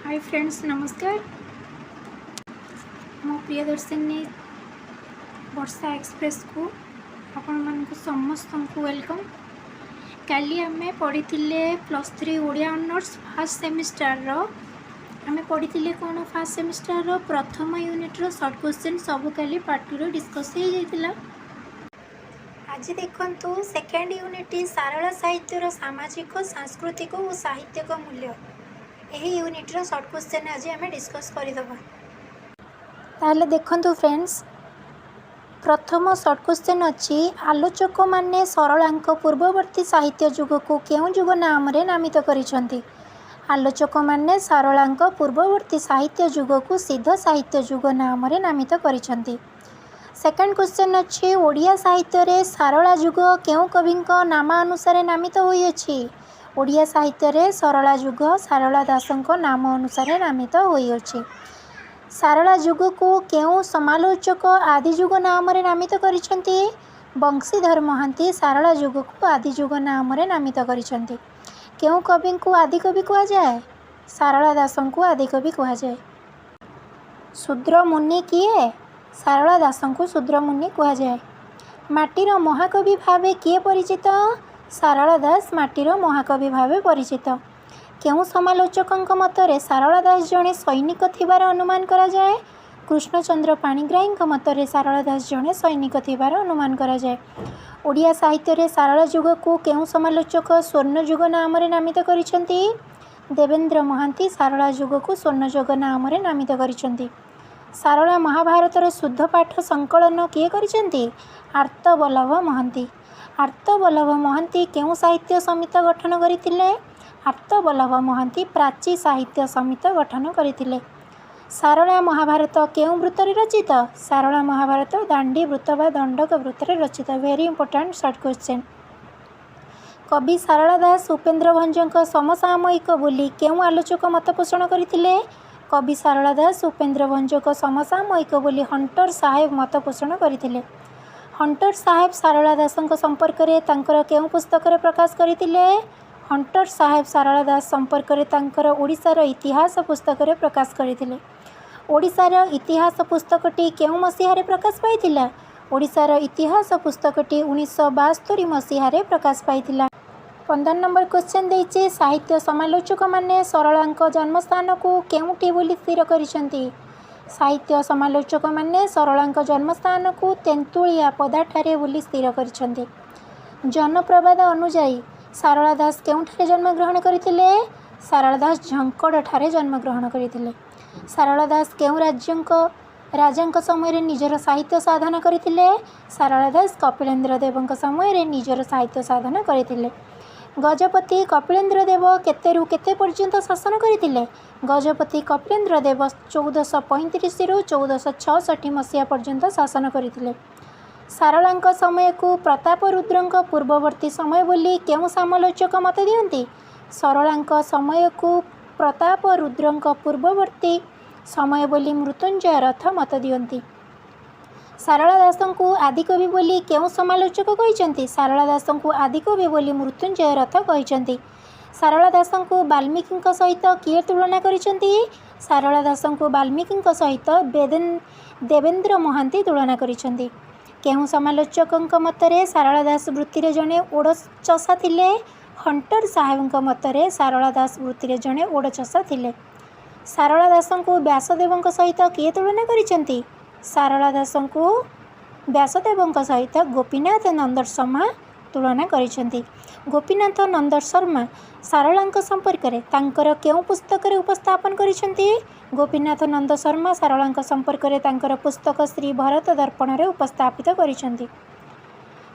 Hi friends नमस्कार। मो प्रियदर्शिनी वर्षा express को आपण मानक समस्त को वेलकम। काली आमे पढ़ी +3 ओडिया ऑनर्स फर्स्ट सेमिस्टर रो आमे पढ़ी कौन फर्स्ट सेमिस्टर रो प्रथम यूनिट रो शॉर्ट क्वेश्चन सब काली पार्ट 2 रो डिस्कस हो जाइतिला। आज देखंतु सेकेंड यूनिट सारला साहित्य रो सामाजिक सांस्कृतिक और साहित्यिक मूल्य यही यूनिट्र शॉर्ट क्वेश्चन आज आम डिस्कस करदे। ताहले देखंतु फ्रेंड्स प्रथम शॉर्ट क्वेश्चन अच्छी आलोचक माने सरलांक पूर्ववर्ती साहित्य युग को केउं युग नाम रे नामित करिसंती। आलोचक माने सरलांक पूर्ववर्ती साहित्य युग को सिद्ध साहित्य युग नाम रे नामित करिसंती। सेकंड क्वेश्चन अच्छी ओडिया साहित्य रे सारला युग केउं कविंक नामानुसार नामित होई अछि। ओडिया साहित्य रे सरला युग सारला दासंक नाम अनुसार नामित होई अछि। सारला युग को केउं समालोचक आदि युग नाम रे नामित करिसंती। बंशीधर महांती सारला युग को आदि युग नाम रे नामित करिसंती। केउं कवि को आदि कवि कहा जाए। सारला दासंक को आदि कवि कहा जाए। शूद्र मुनि किए। सारला दासंक को शूद्र मुनि कहा जाए। माटीर महाकवि भावे किए परिचित। सारला दास माटीर महाकवि भावे परिचित। केउं समालोचकंक मतरे सारला दास जणे सैनिक थिबार अनुमान करा जाए। कृष्णचंद्र पाणिग्राहींक मतरे सारला दास जणे सैनिक थिबार अनुमान करा जाए। ओडिया साहित्य रे सारला युग को केउं समालोचक स्वर्ण युग नाम रे नामित करिसंती। देवेंद्र महांती सारला युग को स्वर्ण युग नाम रे नामित करिसंती। सारला महाभारतर शुद्ध पाठ संकलन किए करिसंती। आर्तबल्लभ महांती। आर्तबल्लभ महांती केउं साहित्य समिति गठन करथिले। आर्तबल्लभ महांती प्राची साहित्य समिति गठन करथिले। सारला महाभारत केउं वृत्तरे रचित। सारला महाभारत दांडी वृत्त बा दंडक वृत्तरे रचित। Very important short question. कवि सारला दास उपेंद्र भंजक समसामयिक बोली केउं आलोचक मत पोषण करथिले। कवि सारला दास उपेंद्र भंजक समसामयिक बोली हंटर साहेब मत पोषण करथिले। हंटर साहेब सारला दासंक संपर्क रे तांकर केउं पुस्तक रे प्रकाश करथिले। हंटर साहेब सारला दास संपर्क रे तांकर ओडिशार इतिहास पुस्तक रे प्रकाश करथिले। ओडिशार इतिहास पुस्तकटी केउं मसीहा रे प्रकाश पाइथिला। ओडिशार इतिहास पुस्तकटी 1972 मसीहा रे प्रकाश पाइथिला। 15 नंबर क्वेश्चन देइचे साहित्य समालोचक माने सरलांक जन्मस्थान को केउंटी बोली स्थिर करिसंती। साहित्य समालोचक माने सरलांक जन्मस्थान को तेंतुलिया पदाठारे बोली स्थिर करिसंती। जनप्रवाद अनुजाई सारला दास केउंठारे जन्मग्रहण करथिले। सारला दास झंकड़ ठारे जन्मग्रहण करथिले। सारला दास केउं राजांक समय रे निजर साहित्य साधना करथिले। सारला दास कपिलेन्द्र देवंक समय रे निजर साहित्य साधना करथिले। गजपति कपिलेन्द्र देव केतेरु केते पर्यंत शासन करथिले। गजपति कपिलेन्द्र देव 1435 रु 1466 मसीहा पर्यंत शासन करथिले। सारलांक समय को प्रताप रुद्रंक पूर्ववर्ती समय बोली केउं समालोचक मत दियंती। सरलांक समय को प्रताप रुद्रंक पूर्ववर्ती समय बोली मृत्युंजय रथ मत दियंती। सारला दासंकु आदिकवि बोली केउं समालोचक कहिसंती। सारला दासंकु आदिकवि बोली मृत्युंजय रथ कहिसंती। सारला दासंकु वाल्मीकिंक सहित किए तुलना करिसंती। सारला दासंकु वाल्मीकिंक सहित देवेंद्र महांती तुलना करिसंती। केउं समालोचकंक मतरे सारला दास वृत्ति जणे ओडचसा थिले। हंटर साहेबंक मतरे सारला दास वृत्ति जणे ओडचसा थिले। सारला दासंकु व्यासदेवंक सहित किए तुलना करिसंती। सारला दासंकु व्यासदेवंक सहित गोपीनाथ नंदर शर्मा तुलना करिसंती। गोपीनाथ नंदर शर्मा सारलांक संपर्क रे तांकर केउं पुस्तक रे उपस्थापन करिसंती। गोपीनाथ नंद शर्मा सारलांक संपर्क रे तांकर पुस्तक श्री भरत दर्पण रे उपस्थापित करिसंती।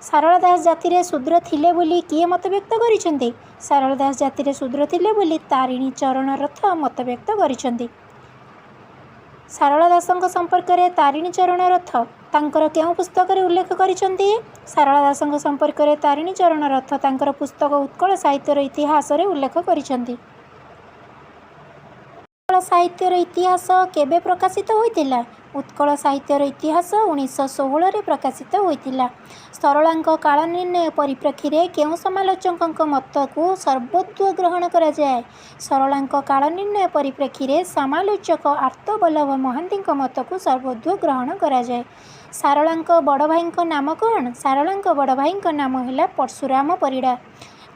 सारला दास जाति रे शूद्र थिले बोली किए मत व्यक्त करिसंती। सारला दास जाति रे शूद्र थिले बोली तारिणी चरण रथ मत व्यक्त करिसंती। सारला दासंक संपर्क रे तारिणी चरण रथ तांकर केउं पुस्तक रे उल्लेख करिसंती। सारला दासंक संपर्क रे तारिणी चरण रथ तांकर पुस्तक उत्कल साहित्यर इतिहास रे उल्लेख करिसंती। उत्कल साहित्यर इतिहास केबे प्रकाशित होइतिला। उत्कल साहित्यर इतिहास 1916 प्रकाशित होता। सरलांक काल निर्णय परिप्रेक्षी में केउं समालोचकों मत को सर्वोच्च ग्रहण करा जाए? सरलांक काल निर्णय परिप्रेक्षी में समालोचक आर्तवल्लभ महांती मत को सर्वोच्च ग्रहण करा जाए। सारलांक बड़ भाई नाम कौन? सारलांक बड़ भाई नाम है परशुराम परिड़ा।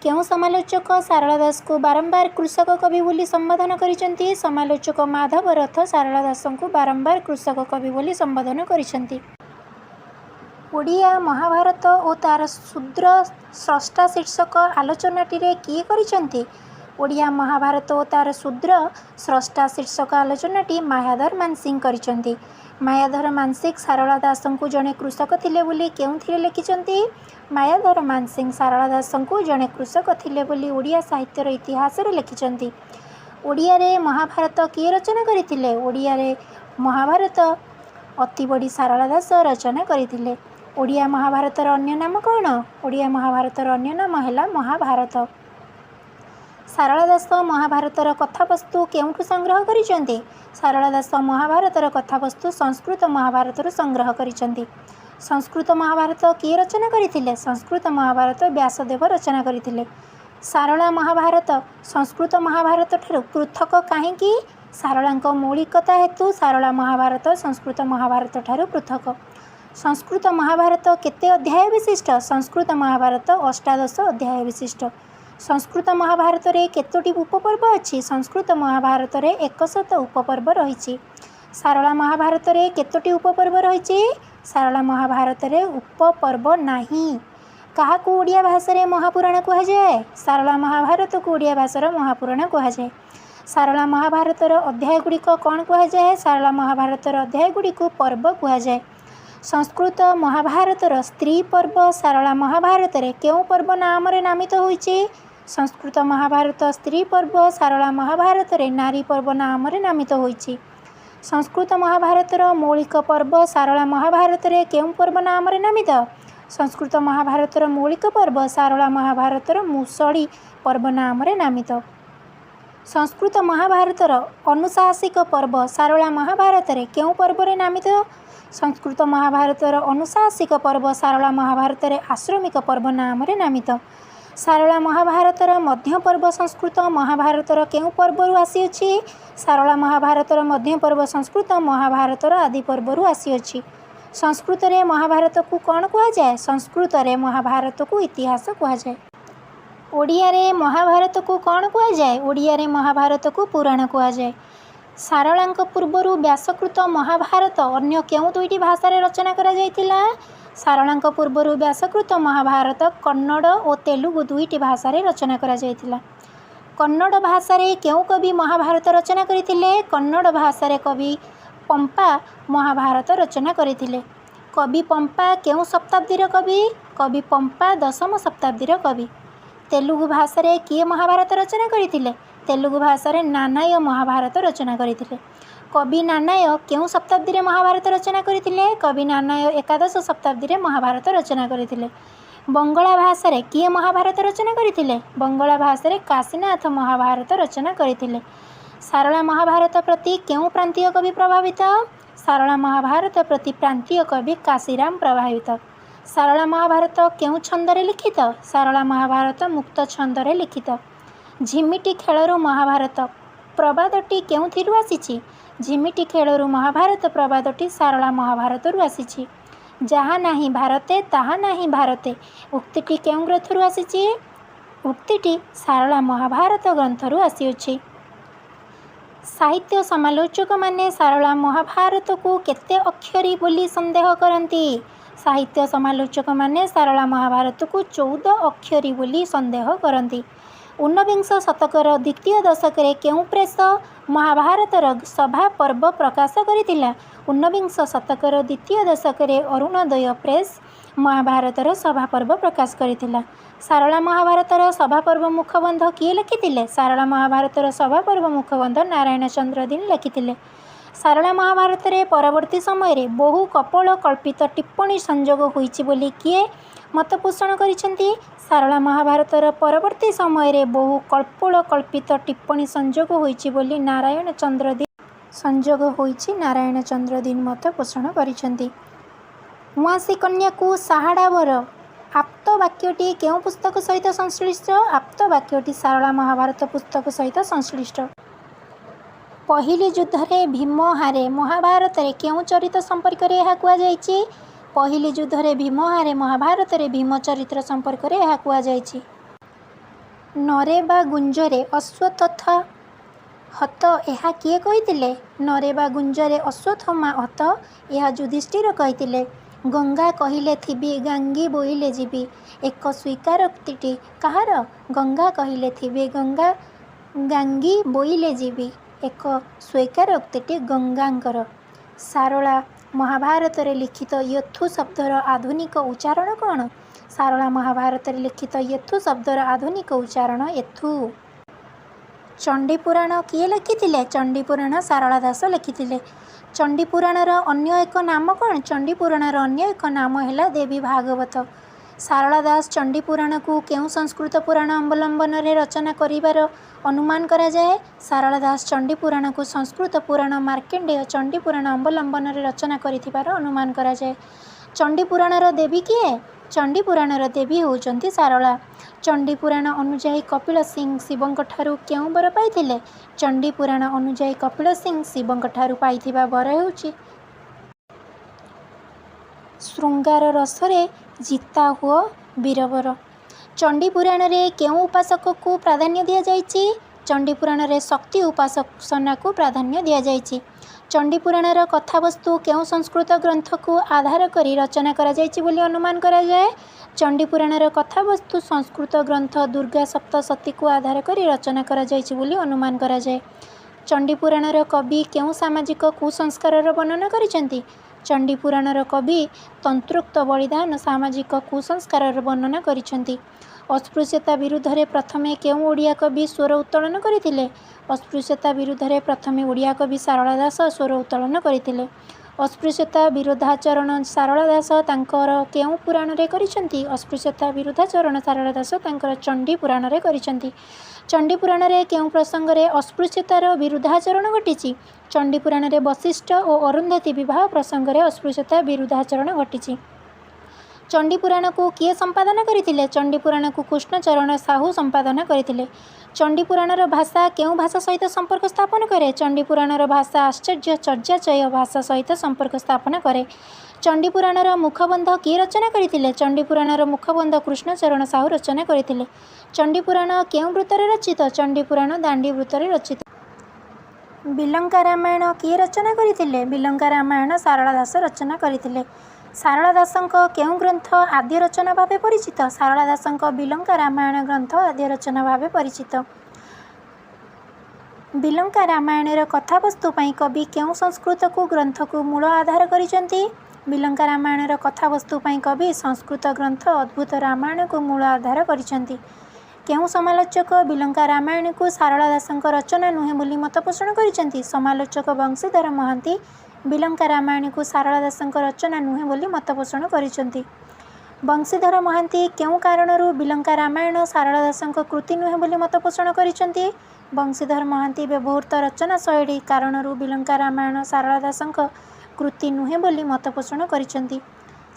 केउं समालोचक सारला दास को बारंबार कृषक कवि बोली संबोधन करिसेंती? समालोचक माधव रथ सारला दास को बारंबार कृषक कवि बोली संबोधन करिसेंती। ओडिया महाभारत और तार शूद्र स्रष्टा शीर्षक आलोचनाटी किए करिसेंती? ओडिया महाभारत और तार शूद्र स्रष्टा शीर्षक आलोचनाटी मायाधर मानसिंह करिसेंती। मायाधर मानसिंह सारला दास को जड़े कृषक थिले बोली केउंथिरे लिखिसेंती? मायाधर मानसिंह सारला दास को जड़े कृषक थिले बोली ओडिया साहित्यर इतिहास रे लिखिसेंती। ओडिया रे महाभारत किए रचना करथिले? ओडिया रे महाभारत अति बड़ी सारला दास रचना करथिले। ओडिया महाभारतर अन्य नाम कौन? ओडिया महाभारतर अन्य नाम है महाभारत। सारला दास महाभारतर कथावस्तु केउठु संग्रह करिसेंती? सारला दास महाभारतर कथावस्तु संस्कृत महाभारत संग्रह करिसेंती। संस्कृत महाभारत किए रचना करथिले? संस्कृत महाभारत व्यासदेव रचना करथिले। सारला महाभारत संस्कृत महाभारत ठारू पृथक काहेकि? सारलांक मौलिकता हेतु सारला महाभारत संस्कृत महाभारत ठारू पृथक। संस्कृत महाभारत केते अध्याय विशिष्ट? संस्कृत महाभारत 18 अध्याय विशिष्ट। संस्कृत महाभारत रे केतोटी उपपर्व अछि? संस्कृत महाभारत रे 100 उपपर्व रही। सारला महाभारत रे केतोटी उपपर्व रही? सारला महाभारत रे उपपर्व नाही। कहा को ओडिया भाषा रे महापुराण कहा जाए? सारला महाभारत को ओडिया भाषा महापुराण कहा जाए। सारला महाभारतर अध्याय गुड़िक कौन कहा जाए? सारला महाभारतर अध्याय गुड़िक पर्व कहा जाए। संस्कृत महाभारतर स्त्री पर्व सारला महाभारत रे केउं पर्व नाम रे नामित होइछि? संस्कृत महाभारत स्त्री पर्व सारला महाभारत रे नारी पर्व नाम रे नामित होइछि। संस्कृत महाभारतर मौलिक पर्व सारला महाभारत रे केउं पर्व नाम रे नामित? संस्कृत महाभारतर मौलिक पर्व सारला महाभारतर मुसड़ी पर्व नाम रे नामित। संस्कृत महाभारतर अनुशासिक पर्व सारला महाभारत रे केउं पर्व रे नामित? संस्कृत महाभारतर अनुशासिक पर्व सारला महाभारत रे आश्रमिक पर्व नाम रे नामित। सारला महाभारतर मध्य पर्व संस्कृत महाभारतर केउं पर्वरु आसीअछि? सारला महाभारतर मध्य पर्व संस्कृत महाभारतर आदि पर्वरु आसीअछि। संस्कृत रे महाभारत को कौन कहा जाए? संस्कृत रे महाभारत को इतिहास कहा जाए। ओडिया रे महाभारत को कौन कहा जाए? ओडिया रे महाभारत को पुराण कहा जाए। सारलांक पूर्वरु व्यासकृत महाभारत अन्य केउं दुईटी भाषा रे रचना करा जायतिला? सारलांक पूर्वरु व्यासकृत महाभारत कन्नड़ और तेलुगु दुईटी भाषा रे रचना करा जायतिला। कन्नड़ भाषा रे केउं कवि महाभारत रचना करिथिले? कन्नड़ भाषा रे कवि पंपा महाभारत रचना करिथिले। कवि पंपा केउं शताब्दीर कवि? कवि पंपा 10म शताब्दीर कवि। तेलुगु भाषा रे किए महाभारत रचना करिथिले? तेलुगु भाषा रे नानाय महाभारत रचना करिथिले। कवि नानाय केउं शताब्दी रे महाभारत रचना करिथिले? कवि नानाय 11 शताब्दी रे महाभारत रचना करिथिले। बंगला भाषा रे किए महाभारत रचना करिथिले? बंगला भाषा रे काशीनाथ महाभारत रचना करिथिले। सारला महाभारत प्रति केउं प्रांतीय कवि प्रभावित? सारला महाभारत प्रति प्रांतीय कवि काशीराम प्रभावित। सारला महाभारत केउं छंदरे लिखित? सारला महाभारत मुक्त छंदरे लिखित। झिमिटी खेलरू महाभारत प्रबादटी केउंथिरु आसीछि? झिमिटी खेलरू महाभारत प्रबादटी सारला महाभारतरु आसीछि। जहाँ नाही भारते ताहा नाही भारते उक्तिटी केउं ग्रंथरु आसीछि? उक्तिटी सारला महाभारत ग्रंथरु आसीअछि। साहित्य समालोचक माने सारला महाभारत को केते अक्षरी बोली संदेह करती? साहित्य समालोचक माने सारला महाभारत को 14 अक्षरी बोली संदेह करती। 19 शतकर द्वितीय दशक केउं प्रेस महाभारतर सभा पर्व प्रकाश करितिला? 19 शतकर द्वितीय दशक अरुणोदय प्रेस महाभारतर सभा पर्व प्रकाश करितिला। सारला महाभारतर सभा पर्व मुखबंध किए लिखिथिले? सारला महाभारतर सभा पर्व मुखबंध नारायण चंद्र दिन लिखिथिले। सारला महाभारत रे परवर्ती समय रे बहु कपोल कल्पित टिप्पणी संयोग होईछि बोली किए मत पोषण करिसेंती? सारला महाभारतर परवर्ती समय रे बहु कपोल कल्पित टिप्पणी संयोग होईछि बोली नारायण चंद्र दिन संजोग होइछि नारायण चंद्र दिन मत पोषण करिसेंती। उआसी कन्याकू साहाड़ा वर आप्त वाक्यटी केउं पुस्तक सहित संश्लिष्ट? आप्त वाक्यटी सारला महाभारत पुस्तक सहित संश्लिष्ट। पहिली युद्धरे भीम हारे महाभारत रे केउं चरित्र संपर्क रे एहा कुआ जायछि? पहिली युद्धरे भीम हारे महाभारत रे भीम चरित्र संपर्क रे एहा कुआ जायछि। नरे बा गुंजरे अश्वत्थ हत एहा किए कहिथिले? नरे बा गुंजरे अश्वत्थमा हत एहा युधिष्ठिर कहिथिले। गंगा कहिले थिबी गांगी बोइले जीवी एक स्वीकारोक्तिटी काहार? गंगा कहिले थिबी गंगा गांगी बोइले जीवी एक स्वीकारोक्तिटी गंगांकर। सारला महाभारत रे लिखित यथु शब्दर आधुनिक उच्चारण कौन? सारला महाभारत रे लिखित यथु शब्दर आधुनिक उच्चारण एथु। चंडीपुराण किए लिखिथिले? चंडीपुराण सारला दास लिखिथिले। चंडीपुराणर अन्य एक नाम कौन? चंडीपुराणर अन्य एक नाम है देवी भागवत। सारला दास चंडीपुराण को केउं संस्कृत पुराण अवलंबन रे रचना करिवार अनुमान करा जाए? सारला दास चंडीपुराण को संस्कृत पुराण मार्कंडेय चंडीपुराण अवलंबन रे रचना करिथिबार अनुमान करा जाए। चंडीपुराणर देवी किए? चंडीपुराणर देवी होउचंती सारला। चंडीपुराण अनुजाई कपिल सिंह शिवंक ठारू केउं वर पाइथिले? चंडीपुराण अनुजाई कपिल सिंह शिवंक ठारू पाइथिबा वर हेउची श्रृंगार रसरे जीता हुआ वीरवर। चंडीपुराण रे केउं उपासक को प्राधान्य दिया जायछि? चंडीपुराण रे शक्ति उपासना को प्राधान्य दिया जायछि। चंडीपुराणर कथावस्तु केउं संस्कृत ग्रंथ को आधार करी रचना करा जायछि बोली अनुमान करा जाए? चंडीपुराणर कथावस्तु संस्कृत ग्रंथ दुर्गा सप्तशती को आधार करी रचना करा जायछि बोली अनुमान करा जाए। चंडीपुराणर कवि केउं सामाजिक कुसंस्कारर वर्णना करिसेंती? चंडीपुराणर कवि तंत्रोक्त बलिदान सामाजिक कुसंस्कारर वर्णना करिसेंती। अस्पृश्यता विरुद्ध रे प्रथमे केउं ओडिया कवि स्वर उत्तोलन करिथिले? अस्पृश्यता विरुद्ध रे प्रथमे ओडिया कवि सारला दास स्वर उत्तोलन करिथिले। अस्पृश्यता विरोधाचरण सारला दास तांकर केउं पुराण रे करिसेंती? अस्पृश्यता विरोधाचरण सारला दास तांकर चंडी पुराण रे करिसेंती। चंडी पुराण रे केउं प्रसंग रे अस्पृश्यतार विरुद्धाचरण घटिछि? चंडी पुराण रे वशिष्ठ और अरुंधति विवाह प्रसंग रे अस्पृश्यता विरुद्धाचरण घटिछि। चंडी पुराण को किए संपादन करथिले? चंडी पुराण को कृष्णचरण साहू संपादन करथिले। चंडी पुराणर भाषा केउं भाषा सहित संपर्क स्थापन करे? चंडी पुराणर भाषा आश्चर्य चर्याचय भाषा सहित संपर्क स्थापन करे। चंडी पुराणर मुखबंध किए रचना करथिले? चंडी पुराणर मुखबंध कृष्णचरण साहू रचना करथिले। चंडी पुराण केउं वृत्तरे रचित? चंडी पुराण दांडी वृत्तरे रचित। बिलंका रामायण किए रचना करथिले? बिलंका रामायण सारला दास रचना करथिले। सारला दासंक केउं ग्रंथ आद्य रचना भावे परिचित? सारला दासंक बिलंका रामायण ग्रंथ आद्य रचना भावे परिचित। बिलंका रामायणर कथावस्तु पई कवि केउं संस्कृत को ग्रंथ को मूल आधार करिसेंती? बिलंका रामायणर कथावस्तु पई कवि संस्कृत ग्रंथ अद्भुत रामायण को मूल आधार करिसेंती। केउं समालोचक बिलंका रामायण को सारला दासंक रचना नुहे बोली मत पोषण करिसेंती? समालोचक बंशीधर महांती बिलंका रामायण को सारला दासंक रचना नुहे बोली मत पोषण करिसेंती। बंशीधर महांती केउं कारणरू बिलंका रामायण सारला दासंक कृति नुहे बोली मत पोषण करिसेंती? बंशीधर महांती व्यवहृत रचना शैली कारणरू बिलंका रामायण सारला दासंक कृति नुहे बोली मत पोषण करिसेंती।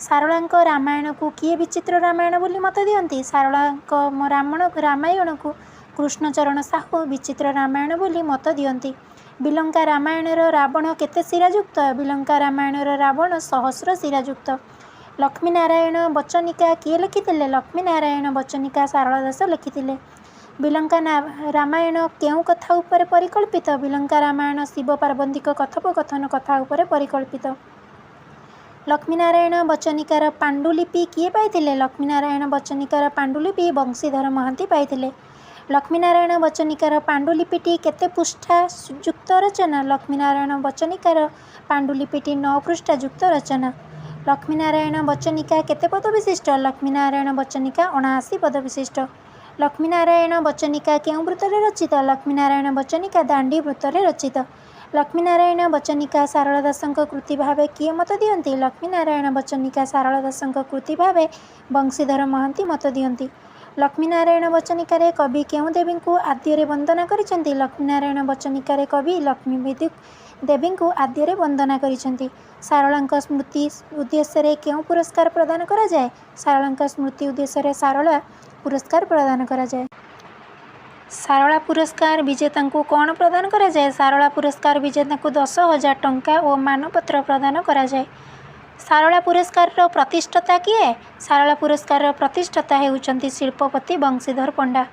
सारलांक रामायण को किए विचित्र रामायण बोली मत दियंती? सारलांक रामायण को कृष्णचरण साहू विचित्र रामायण बोली मत दियंती। बिलंका रामायणर रावण केते शिरायुक्त? बिलंका रामायणर रावण सहस्र शिरायुक्त। लक्ष्मीनारायण बचनिका किए लिखिथिले? लक्ष्मीनारायण बचनिका सारला दास लिखिथिले। बिलंका रामायण केउं कथा उपरे परिकल्पित? बिलंका रामायण शिव पार्वतीक कथोपकथन कथा उपरे परिकल्पित। लक्ष्मीनारायण बचनिकार पांडुलिपि किए पाइथिले? लक्ष्मीनारायण बचनिकार पांडुलिपि बंशीधर महांती पाइथिले। लक्ष्मीनारायण बचनिकार पांडुलिपिटी केते पृष्ठा युक्त रचना? लक्ष्मीनारायण बचनिकार पांडुलिपिटी 9 पृष्ठा युक्त रचना। लक्ष्मीनारायण बचनिका केते पद विशिष्ट? लक्ष्मीनारायण बचनिका 79 पद विशिष्ट। लक्ष्मीनारायण बचनिका केउं वृत्तरे रचित? लक्ष्मीनारायण बचनिका दांडी वृत्तरे रचित। लक्ष्मीनारायण बचनिका सारला दासंक कृति भावे किए मत दियंती? लक्ष्मीनारायण बचनिका सारला दासंक कृति भावे बंशीधर महांती मत दियंती। लक्ष्मीनारायण वचनिकार कवि केउं देवी को आद्य वंदना करिसेंती? लक्ष्मीनारायण वचनिकार कवि लक्ष्मी देवी को आद्य वंदना करिसेंती। सारला स्मृति उद्देश्य केउं पुरस्कार प्रदान करा जाए? सारला स्मृति उद्देश्य सारला पुरस्कार प्रदान करा जाए। सारला पुरस्कार विजेता को कौन प्रदान करा जाए? सारला पुरस्कार विजेता को 10,000 टंका और मानपत्र प्रदान करा जाए। सारला पुरस्कार प्रतिष्ठाता किए? सारला पुरस्कार प्रतिष्ठाता हेउचंती शिल्पपति बंशीधर पंडा।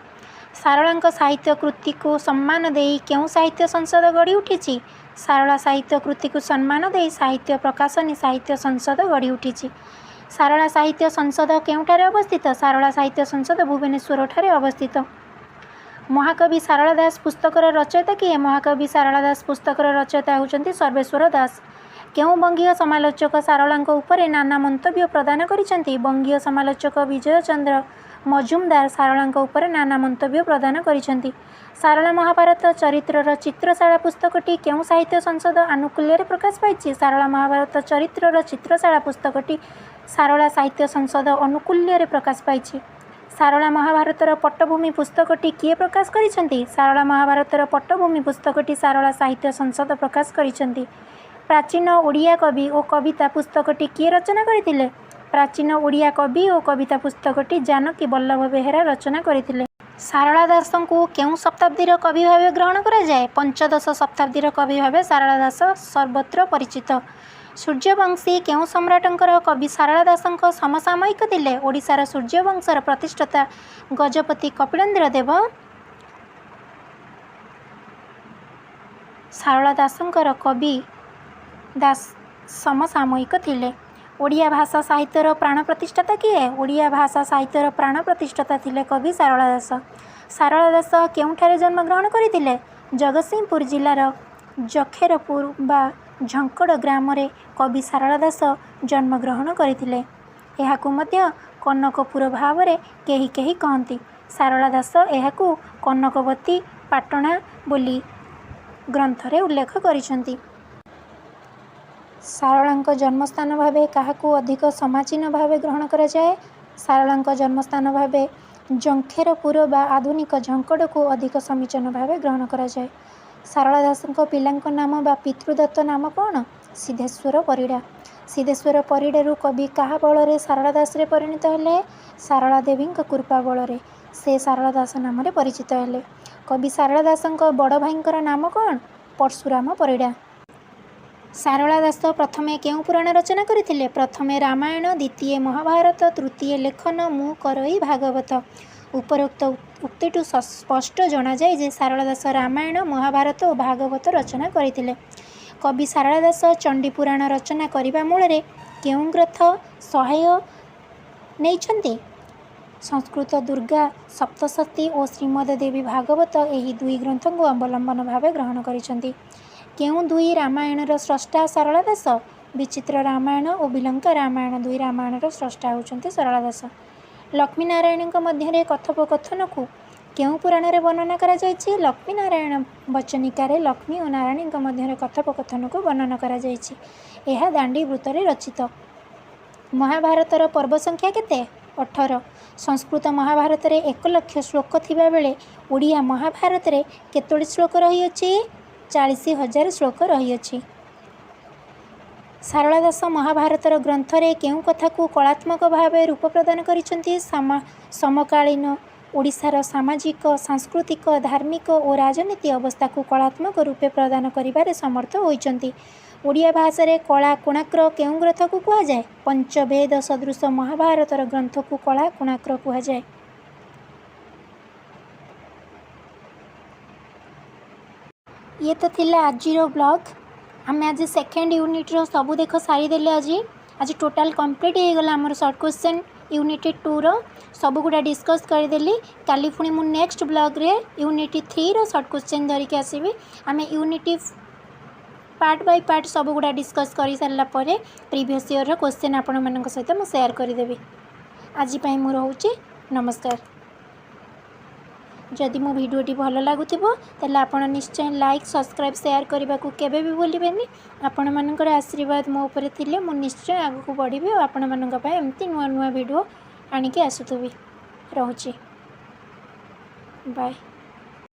सारला साहित्य कृति को सम्मान देई केउं साहित्य संसद गढ़ी उठी? सारला साहित्य कृति को सम्मान देई साहित्य प्रकाशनी साहित्य संसद गढ़ी उठी। सारला साहित्य संसद केउंठारे अवस्थित? सारला साहित्य संसद भुवनेश्वर ठारे अवस्थित। महाकवि सारला दास पुस्तकर रचयिता किए? महाकवि सारला दास पुस्तकर रचयिता होउचंती सर्वेश्वर दास। केउं बंगीय समालोचक सारला उपरे नाना मंतव्य प्रदान करिसेंती? बंगीय समालोचक विजय चंद्र मजुमदार सारला उपरे नाना मंतव्य प्रदान करिसेंती। सारला महाभारत चरित्रर चित्रशाला पुस्तकटी केउं साहित्य संसद आनुकूल्य प्रकाश पाइछि? सारला महाभारत चरित्रर चित्रशाला पुस्तकटी सारला साहित्य संसद अनुकूल्य प्रकाश पाइछि। सारला महाभारतर पट्टभूमि पुस्तकटी किए प्रकाश करिसेंती? सारला महाभारतर पट्टभूमि पुस्तकटी सारला साहित्य संसद प्रकाश करिसेंती। प्राचीन ओडिया कवि और कविता पुस्तकटी किए रचना करथिले? प्राचीन ओडिया कवि और कविता पुस्तकटी जानकी वल्लभ बेहेरा रचना करथिले। सारला दास को केउं शताब्दीर कवि भावे ग्रहण करा जाए? पंचदश शताब्दीर कवि भावे सारला दास सर्वत्र परिचित। सूर्यवंशी केउं सम्राटंकर कवि सारला दासଙ୍କ समसामयिक थिले? ओडिशार सूर्यवंशर प्रतिष्ठाता गजपति कपिलेन्द्र देव सारला दासଙ୍କର कवि दास समसामयिक थिले। ओडिया भाषा साहित्यर प्राण प्रतिष्ठाता किए? ओडिया भाषा साहित्यर प्राण प्रतिष्ठाता थिले कवि सारला दास। सारला दास केउंठारे जन्मग्रहण करथिले? जगतसिंहपुर जिलार जखेरपुर बा झंकड़ ग्राम रे कवि सारला दास जन्मग्रहण करथिले। एहाकु मध्य कनकपुर भाव रे केही केही कहंती। सारला दास एहाकु कनकवती पाटणा बोली ग्रंथरे उल्लेख करिसेंती। सारला जन्मस्थान भावे काहाकु अधिक समाचीन भावे ग्रहण करा जाए? सारला जन्मस्थान भावे जखेरपुर बा आधुनिक झंकड़ को अधिक समीचीन भावे ग्रहण करा जाए। सारला दासଙ୍କ पिलाଙ୍କ नाम बा पितृदत्त नाम कौन? सिद्धेश्वर परिड़ा। सिद्धेश्वर परिड़ारू कवि काहा बल सारला दास रे परिणत हेले? सारला देवी कृपा बल से सारला दास नाम परिचित हेले। कवि सारला दासଙ୍କ बड़ भाईंकर नाम कौन? परशुराम परिड़ा। सारला दास प्रथमे केउं पुराण रचना करथिले? प्रथमे रामायण, द्वितीय महाभारत, तृतीय लेखन मु करई भागवत। उपरोक्त उक्तिटु स्पष्ट जना जाए जे सारला दास रामायण, महाभारत और भागवत रचना करथिले। कवि सारला दास चंडी पुराण रचना करिबा मूलरे केउं ग्रंथ सहाय नेइछन्ति? संस्कृत दुर्गा सप्तशती और श्रीमद देवी भागवत एही दुई ग्रंथ को अवलंबन भावे ग्रहण करिसेंति। केउं दुई रामायणर स्रष्टा सारला दास? विचित्र रामायण और बिलंका रामायण दुई रामायणर स्रष्टा होउछन्ति सारला दास। लक्ष्मीनारायण मध्य कथोपकथन को केउं पुराण रे वर्णना करा जायछि? लक्ष्मीनारायण वचनिकारे लक्ष्मी और नारायण मध्य कथोपकथन को वर्णना करा जायछि। एहा दांडी वृत्तरे रचित। महाभारतर पर्व संख्या केते? 18। संस्कृत महाभारत रे 1 लाख श्लोक थिबा बेले ओडिया महाभारत रे केतोडी श्लोक रही अछि? 40,000 श्लोक रही अछि। सारला दास महाभारतर ग्रंथरे केउं कथा को कलात्मक भावे रूप प्रदान करिसेंति? समकालीन ओडिशार सामाजिक, सांस्कृतिक, धार्मिक और राजनीति अवस्था को कलात्मक रूपे प्रदान करिबारे समर्थ होइचंती। ओडिया भाषा रे कला कोणार्क केउं ग्रंथ को कुहा जाए? पंचवेद सदृश महाभारतर ग्रंथ को कला कोणार्क कुहा जाए। ये तो थिला आजिरो ब्लॉग। आम आज सेकेंड यूनिट्र सबू देख सारीदे। आज टोटाल कंप्लीट हो गला आमर शॉर्ट क्वेश्चन यूनिट 2 रो सब गुड़ा डिस्कस करदेली। काली पुणी मु नेक्स्ट ब्लॉग रे यूनिट 3 रो शॉर्ट क्वेश्चन धरिकी आसबि। आम यूनिट पार्ट बाय पार्ट सब गुड़ा डिस्कस कर सारा पर प्रीवियस ईयर रो क्वेश्चन आपण मानक सहित मु शेयर करदेबी। आज पई मु रहूची नमस्कार। जदि मो भिडियोटी भल लगुथिबो ताले आपण निश्चय लाइक, सब्सक्राइब, शेयर करने को केबे भी भूलिबेनी। आपण मानकर आशीर्वाद मो ऊपर थिले मु निश्चय आगु को बढ़िबी और आपण मानक पय एमती नुआ नुआ वीडियो आनिके आसुथबी। रहूची। बाय।